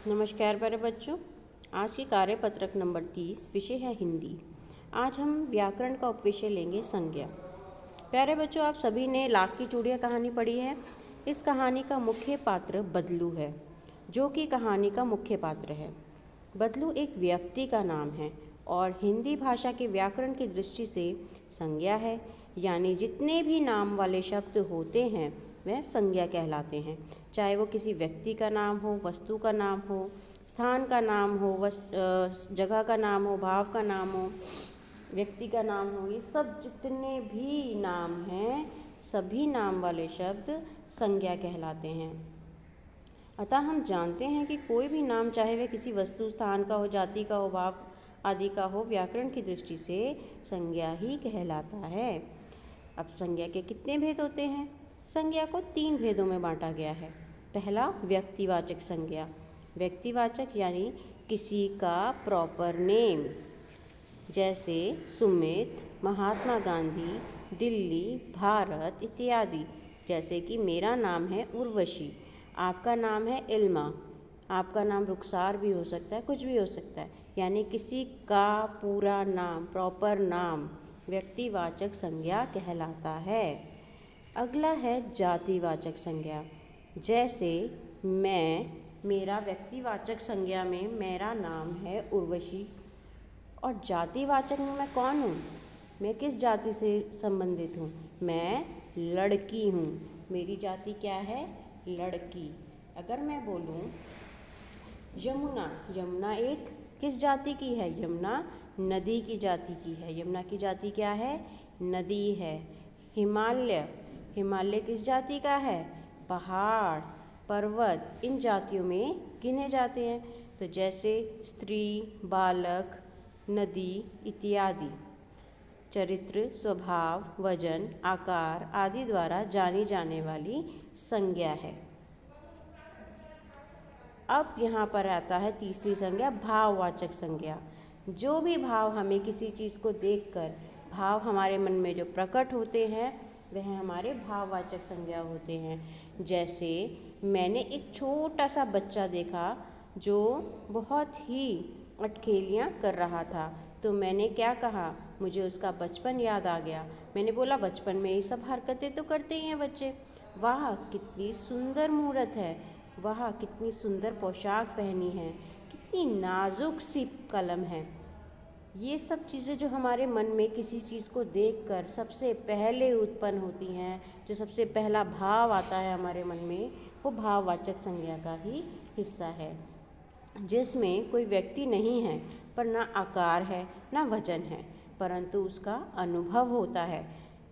नमस्कार प्यारे बच्चों। आज की कार्यपत्रक नंबर 30 विषय है हिंदी। आज हम व्याकरण का उपविषय लेंगे संज्ञा। प्यारे बच्चों, आप सभी ने लाख की चूड़ियाँ कहानी पढ़ी है। इस कहानी का मुख्य पात्र बदलू है, जो कि कहानी का मुख्य पात्र है। बदलू एक व्यक्ति का नाम है और हिंदी भाषा के व्याकरण की दृष्टि से संज्ञा है, यानी जितने भी नाम वाले शब्द होते हैं वह संज्ञा कहलाते हैं। चाहे वो किसी व्यक्ति का नाम हो, वस्तु का नाम हो, स्थान का नाम हो, जगह का नाम हो, भाव का नाम हो, व्यक्ति का नाम हो, ये सब जितने भी नाम हैं सभी नाम वाले शब्द संज्ञा कहलाते हैं। अतः हम जानते हैं कि कोई भी नाम, चाहे वह किसी वस्तु, स्थान का हो, जाति का हो, भाव आदि का हो, व्याकरण की दृष्टि से संज्ञा ही कहलाता है। अब संज्ञा के कितने भेद होते हैं? संज्ञा को 3 भेदों में बांटा गया है। पहला, व्यक्तिवाचक संज्ञा। व्यक्तिवाचक यानी किसी का प्रॉपर नेम, जैसे सुमित, महात्मा गांधी, दिल्ली, भारत इत्यादि। जैसे कि मेरा नाम है उर्वशी, आपका नाम है इल्मा, आपका नाम रुखसार भी हो सकता है, कुछ भी हो सकता है। यानी किसी का पूरा नाम, प्रॉपर नाम व्यक्तिवाचक संज्ञा कहलाता है। अगला है जातिवाचक संज्ञा। जैसे मेरा व्यक्तिवाचक संज्ञा में मेरा नाम है उर्वशी, और जातिवाचक में मैं कौन हूँ, मैं किस जाति से संबंधित हूँ, मैं लड़की हूँ। मेरी जाति क्या है? लड़की। अगर मैं बोलूँ यमुना, यमुना एक किस जाति की है? यमुना नदी की जाति की है। यमुना की जाति क्या है? नदी है। हिमालय, हिमालय किस जाति का है? पहाड़, पर्वत इन जातियों में गिने जाते हैं। तो जैसे स्त्री, बालक, नदी इत्यादि। चरित्र, स्वभाव, वजन, आकार आदि द्वारा जानी जाने वाली संज्ञा है। अब यहाँ पर आता है तीसरी संज्ञा, भाववाचक संज्ञा। जो भी भाव हमें किसी चीज़ को देखकर भाव हमारे मन में जो प्रकट होते हैं वह हमारे भाववाचक संज्ञा होते हैं। जैसे मैंने एक छोटा सा बच्चा देखा जो बहुत ही अटखेलियाँ कर रहा था, तो मैंने क्या कहा? मुझे उसका बचपन याद आ गया। मैंने बोला बचपन में ये सब हरकतें तो करते ही हैं बच्चे। वाह कितनी सुंदर मूरत है, वाह कितनी सुंदर पोशाक पहनी है, कितनी नाजुक सी कलम है। ये सब चीज़ें जो हमारे मन में किसी चीज़ को देखकर सबसे पहले उत्पन्न होती हैं, जो सबसे पहला भाव आता है हमारे मन में, वो भाववाचक संज्ञा का ही हिस्सा है। जिसमें कोई व्यक्ति नहीं है, पर ना आकार है ना वजन है, परंतु उसका अनुभव होता है।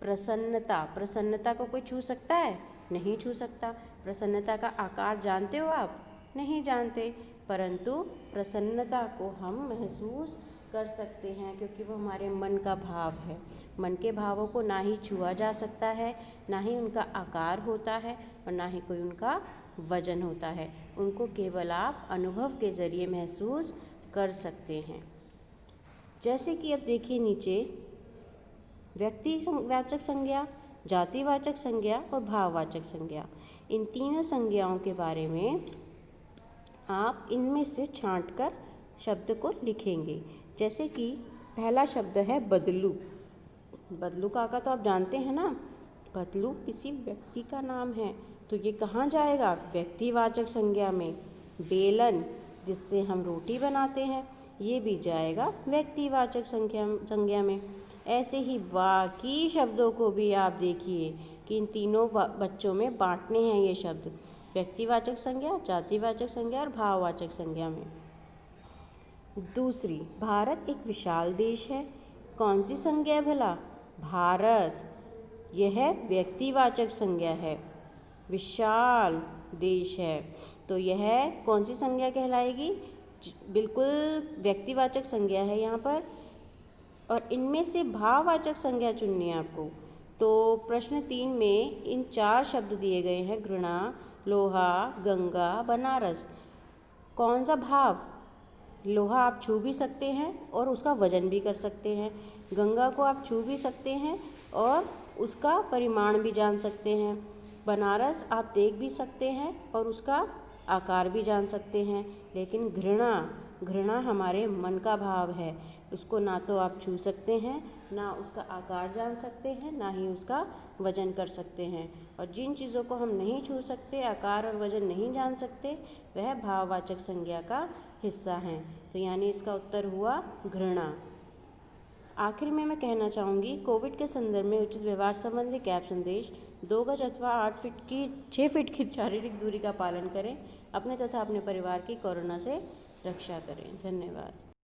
प्रसन्नता, प्रसन्नता को कोई छू सकता है? नहीं छू सकता। प्रसन्नता का आकार जानते हो आप? नहीं जानते, परंतु प्रसन्नता को हम महसूस कर सकते हैं, क्योंकि वो हमारे मन का भाव है। मन के भावों को ना ही छुआ जा सकता है, ना ही उनका आकार होता है, और ना ही कोई उनका वजन होता है। उनको केवल आप अनुभव के ज़रिए महसूस कर सकते हैं। जैसे कि अब देखिए नीचे, व्यक्तिवाचक संज्ञा, जातिवाचक संज्ञा और भाववाचक संज्ञा, इन तीनों संज्ञाओं के बारे में आप इनमें से छांटकर शब्द को लिखेंगे। जैसे कि पहला शब्द है बदलू। बदलू काका तो आप जानते हैं ना, बदलू किसी व्यक्ति का नाम है, तो ये कहाँ जाएगा? व्यक्तिवाचक संज्ञा में। बेलन, जिससे हम रोटी बनाते हैं, ये भी जाएगा व्यक्तिवाचक संज्ञा में। ऐसे ही बाकी शब्दों को भी आप देखिए कि इन तीनों बच्चों में बांटने हैं ये शब्द, व्यक्तिवाचक संज्ञा, जातिवाचक संज्ञा और भाववाचक संज्ञा में। दूसरी, भारत एक विशाल देश है। कौन सी संज्ञा है भला? भारत, यह व्यक्तिवाचक संज्ञा है। विशाल देश है, तो यह कौन सी संज्ञा कहलाएगी? बिल्कुल व्यक्तिवाचक संज्ञा है यहाँ पर। और इनमें से भाववाचक संज्ञा चुननी है आपको। तो प्रश्न 3 में इन 4 शब्द दिए गए हैं, घृणा, लोहा, गंगा, बनारस। कौन सा भाव? लोहा आप छू भी सकते हैं और उसका वजन भी कर सकते हैं। गंगा को आप छू भी सकते हैं और उसका परिमाण भी जान सकते हैं। बनारस आप देख भी सकते हैं और उसका आकार भी जान सकते हैं, लेकिन घृणा हमारे मन का भाव है। उसको ना तो आप छू सकते हैं, ना उसका आकार जान सकते हैं, ना ही उसका वजन कर सकते हैं। और जिन चीज़ों को हम नहीं छू सकते, आकार और वजन नहीं जान सकते, वह भाववाचक संज्ञा का हिस्सा हैं। तो यानी इसका उत्तर हुआ घृणा। आखिर में मैं कहना चाहूँगी, कोविड के संदर्भ में उचित व्यवहार संबंधी कैब संदेश 2 गज अथवा 6 फीट की शारीरिक दूरी का पालन करें। अपने तथा अपने परिवार की कोरोना से रक्षा करें। धन्यवाद।